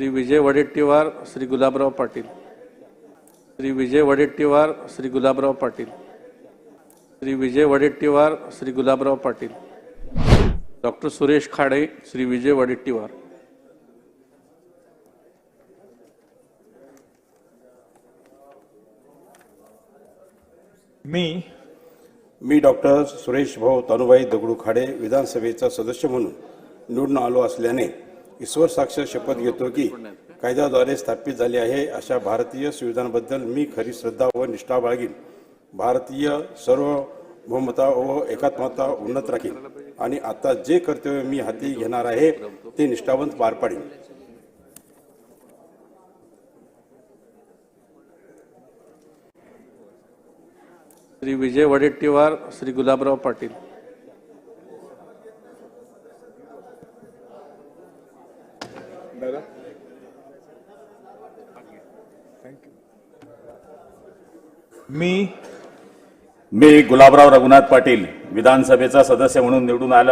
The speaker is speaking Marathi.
श्री विजय वडेट्टीवार, श्री गुलाबराव पाटील. श्री विजय वडेट्टीवार, श्री गुलाबराव पाटील. श्री विजय वडेट्टीवार, श्री गुलाबराव पाटील. डॉक्टर सुरेश खाडे, श्री विजय वडेट्टीवार. मी डॉक्टर सुरेश भाऊ तनुभाई दगडू खाडे विधानसभेचा सदस्य म्हणून निवडून आलो असल्याने ईश्वर साक्ष शपथ घेतो की कायद्याद्वारे स्थापित झाले आहे अशा भारतीय संविधानाबद्दल मी खरी श्रद्धा व निष्ठा बाळगीन. भारतीय सार्वभौमता व एकात्मता उन्नत राखीन आणि आता जे कर्तव्य मी हाती घेणार आहे ते निष्ठावंत पार पाडीन. श्री विजय वडेट्टीवार, श्री गुलाबराव पाटील. मी गुलाबराव रघुनाथ पाटील विधानसभेचा सदस्य म्हणून निवडून आलो